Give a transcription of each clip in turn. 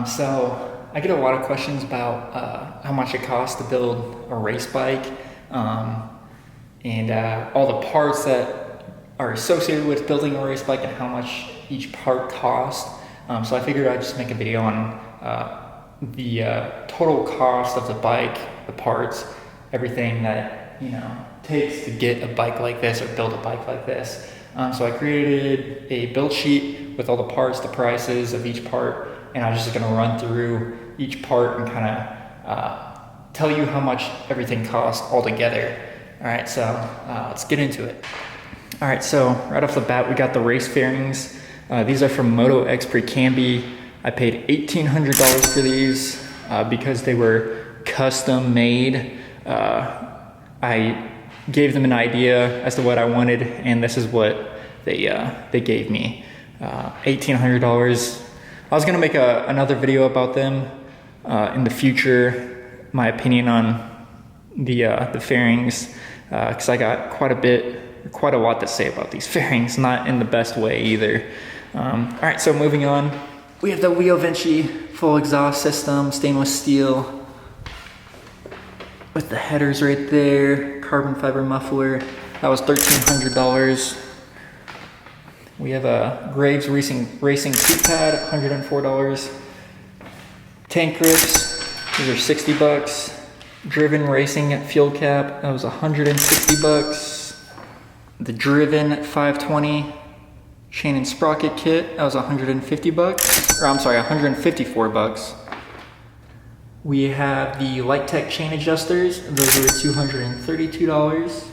So I get a lot of questions about how much it costs to build a race bike, and all the parts that are associated with building a race bike and how much each part costs. So I figured I'd just make a video on the total cost of the bike, the parts, everything that takes to get a bike like this or build a bike like this. So I created a build sheet with all the parts, the prices of each part, and I'm just going to run through each part and kind of tell you how much everything costs all together. All right, so let's get into it. All right, so right off the bat, we got the race fairings. These are from Moto X Pre-Cambi. I paid $1,800 for these because they were custom made. I gave them an idea as to what I wanted, and this is what they gave me. $1,800. I was gonna make another video about them in the future, my opinion on the fairings, because I got quite a lot to say about these fairings, not in the best way either. All right, so moving on. We have the Leo Vinci full exhaust system, stainless steel, with the headers right there, carbon fiber muffler. That was $1,300. We have a Graves Racing seat pad, $104. Tank grips, these are $60. Driven Racing fuel cap, that was $160. The Driven 520 chain and sprocket kit, that was $150. Or I'm sorry, $154. We have the Light Tech chain adjusters. Those were $232.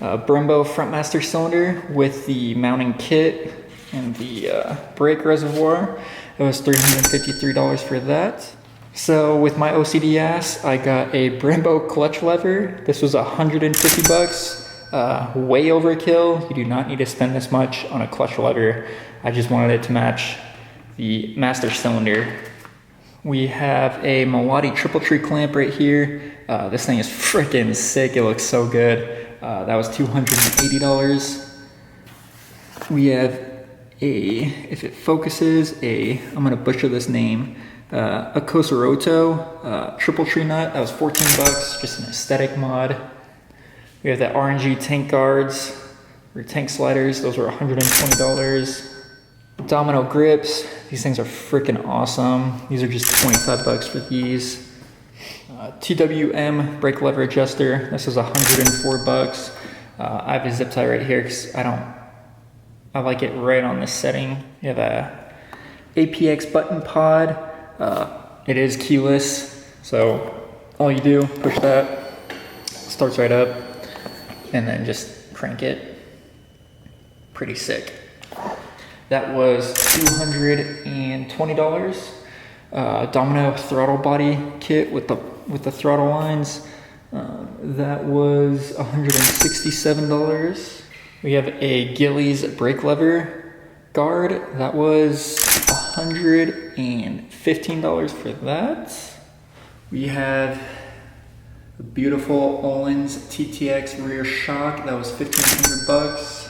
Brembo Frontmaster cylinder with the mounting kit and the brake reservoir. It was $353 for that. So with my OCD ass, I got a Brembo clutch lever. This was $150. Way overkill. You do not need to spend this much on a clutch lever. I just wanted it to match the master cylinder. We have a Milwaukee triple tree clamp right here. This thing is freaking sick. It looks so good. That was $280. We have if it focuses, I'm gonna butcher this name, a Kosaroto triple tree nut. That was $14, just an aesthetic mod. We have the RNG tank guards, or tank sliders. Those were $120. Domino grips, these things are freaking awesome. These are just $25 for these. TWM brake lever adjuster, this is $104. I have a zip tie right here because I like it right on this setting. You have a APX button pod. It is keyless, so all you do, push that, starts right up, and then just crank it. Pretty sick. That was $220. Domino throttle body kit with the throttle lines. That was $167. We have a Gillies brake lever guard. That was $115 for that. We have the beautiful Olin's TTX rear shock. That was $1,500.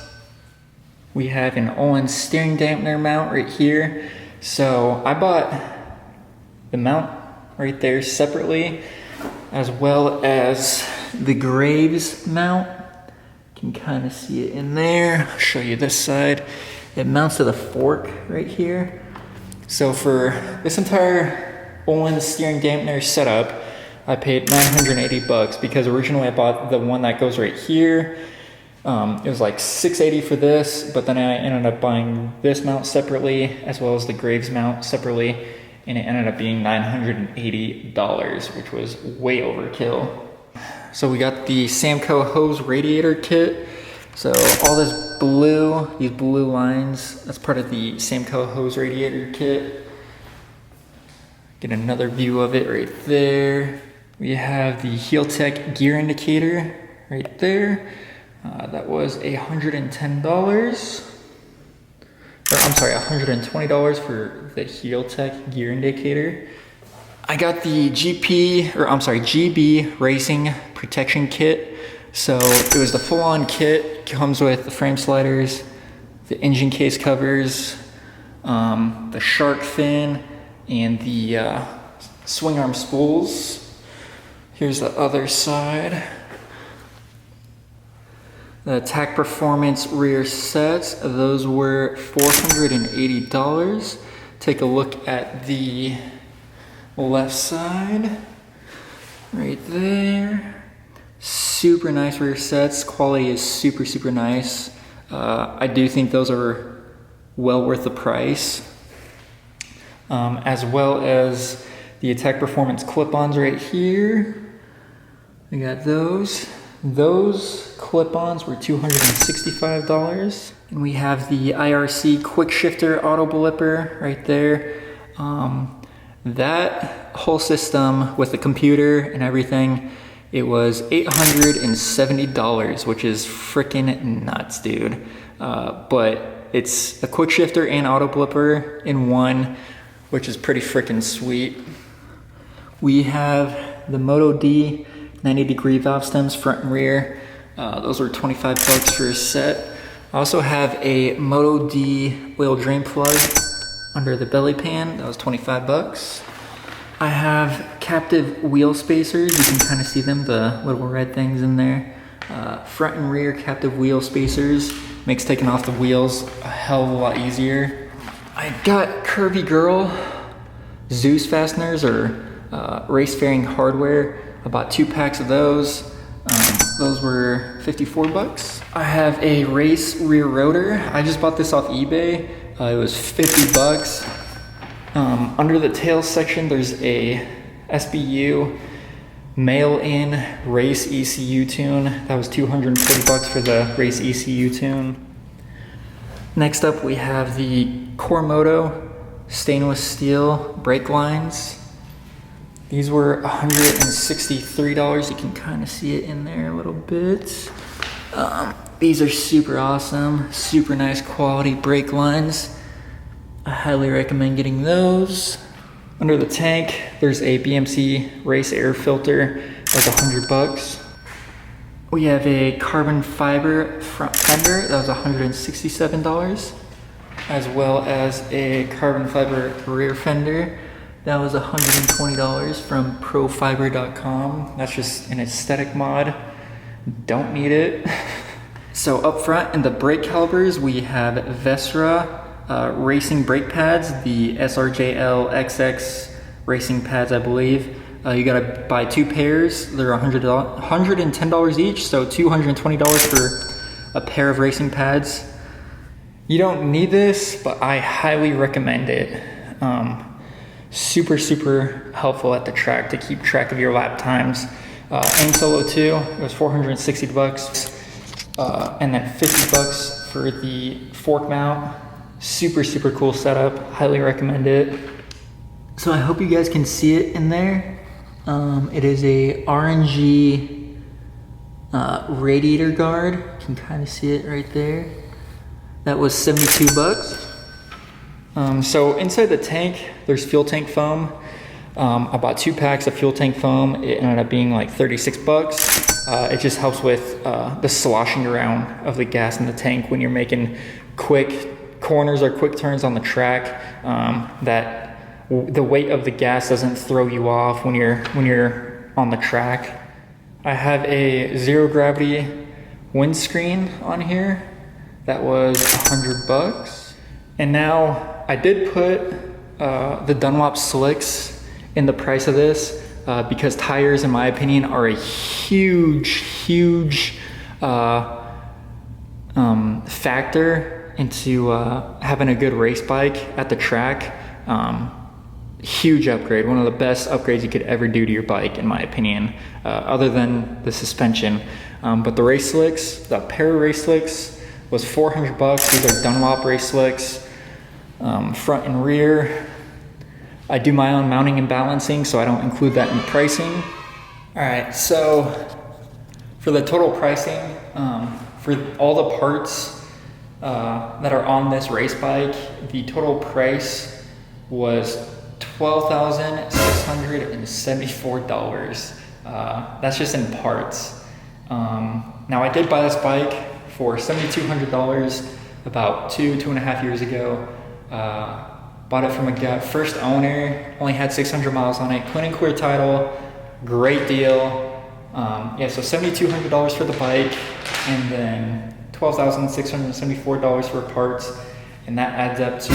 We have an Olin steering dampener mount right here. So I bought the mount right there separately, as well as the Graves mount. You can kind of see it in there. I'll show you this side. It mounts to the fork right here. So for this entire Olin steering dampener setup, I paid $980 because originally I bought the one that goes right here. It was like $680 for this, but then I ended up buying this mount separately, as well as the Graves mount separately, and it ended up being $980, which was way overkill. So we got the Samco hose radiator kit. So all this blue, these blue lines, that's part of the Samco hose radiator kit. Get another view of it right there. We have the Heel Tech gear indicator right there. That was $110. I'm sorry, $120 for the Heel Tech gear indicator. I got the GB Racing protection kit. So it was the full-on kit. Comes with the frame sliders, the engine case covers, the shark fin, and the swing arm spools. Here's the other side. The Attack Performance rear sets, those were $480. Take a look at the left side, right there. Super nice rear sets, quality is super, super nice. I do think those are well worth the price. As well as the Attack Performance clip-ons right here. We got those. Those clip-ons were $265. And we have the IRC quick shifter auto blipper right there. That whole system with the computer and everything, it was $870, which is freaking nuts, dude. But it's a quick shifter and auto blipper in one, which is pretty freaking sweet. We have the Moto D 90-degree valve stems front and rear. Those were $25 for a set. I also have a Moto D oil drain plug under the belly pan. That was $25. I have captive wheel spacers. You can kind of see them, the little red things in there. Front and rear captive wheel spacers. Makes taking off the wheels a hell of a lot easier. I got Curvy Girl Zeus fasteners or race fairing hardware. I bought 2 packs of those. Those were $54. I have a race rear rotor. I just bought this off eBay. It was $50. Under the tail section, there's a SBU mail-in race ECU tune. That was $240 for the race ECU tune. Next up, we have the Cormoto stainless steel brake lines. These were $163. You can kind of see it in there a little bit. These are super awesome, super nice quality brake lines. I highly recommend getting those. Under the tank, there's a BMC race air filter. That was $100. We have a carbon fiber front fender. That was $167. As well as a carbon fiber rear fender. That was $120 from profiber.com. That's just an aesthetic mod. Don't need it. So up front in the brake calipers, we have Vestra racing brake pads, the SRJL XX racing pads, I believe. You gotta buy 2 pairs. They're $110 each, so $220 for a pair of racing pads. You don't need this, but I highly recommend it. Super, super helpful at the track to keep track of your lap times. Aim Solo 2, it was $460. And then $50 for the fork mount. Super, super cool setup. Highly recommend it. So I hope you guys can see it in there. It is a RNG radiator guard. You can kind of see it right there. That was $72. So inside the tank, there's fuel tank foam. I bought 2 packs of fuel tank foam. It ended up being like $36. It just helps with the sloshing around of the gas in the tank when you're making quick corners or quick turns on the track. That the weight of the gas doesn't throw you off when you're on the track. I have a zero gravity windscreen on here. That was $100. And now I did put the Dunlop slicks in the price of this because tires, in my opinion, are a huge factor into having a good race bike at the track. Huge upgrade, one of the best upgrades you could ever do to your bike, in my opinion, other than the suspension. But the race slicks, the pair of race slicks was $400. These are Dunlop race slicks, front and rear. I do my own mounting and balancing, so I don't include that in the pricing. All right, so for the total pricing, for all the parts that are on this race bike, the total price was $12,674. That's just in parts. Now I did buy this bike for $7,200 about 2.5 years ago. Bought it from a guy, first owner, only had 600 miles on it, clean and clear title, great deal. Yeah, so $7,200 for the bike, and then $12,674 for parts, and that adds up to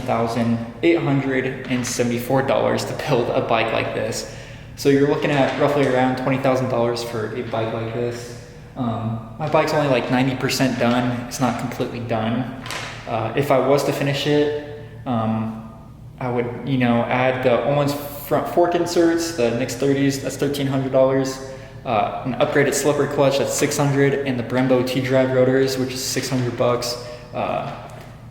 $19,874 to build a bike like this. So you're looking at roughly around $20,000 for a bike like this. My bike's only like 90% done. It's not completely done. If I was to finish it, I would, add the Olin's front fork inserts, the Nix 30s, that's $1,300. An upgraded slipper clutch, that's $600, and the Brembo T-Drive rotors, which is $600.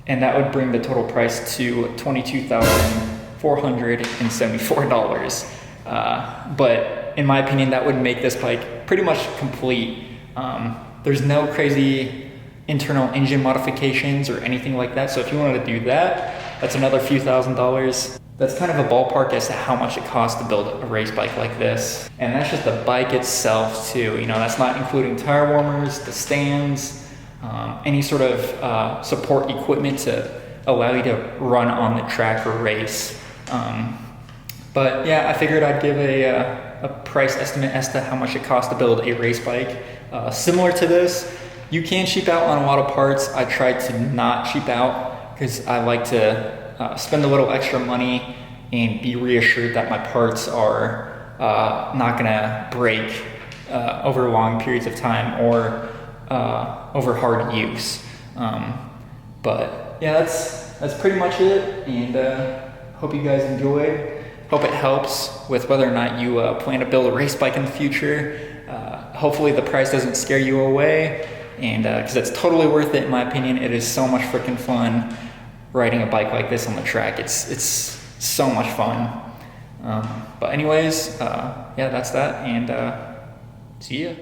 And that would bring the total price to $22,474. But in my opinion, that would make this bike pretty much complete. There's no crazy internal engine modifications or anything like that. So if you wanted to do that, that's another few $1,000s. That's kind of a ballpark as to how much it costs to build a race bike like this. And that's just the bike itself too. That's not including tire warmers, the stands, any sort of support equipment to allow you to run on the track or race. But yeah, I figured I'd give a price estimate as to how much it costs to build a race bike. Similar to this, you can cheap out on a lot of parts. I tried to not cheap out because I like to spend a little extra money and be reassured that my parts are not gonna break over long periods of time or over hard use. But yeah, that's pretty much it, and hope you guys enjoyed. Hope it helps with whether or not you plan to build a race bike in the future. Hopefully the price doesn't scare you away, and because it's totally worth it in my opinion. It is so much freaking fun riding a bike like this on the track. It's so much fun. But anyways, yeah, that's that, and see ya.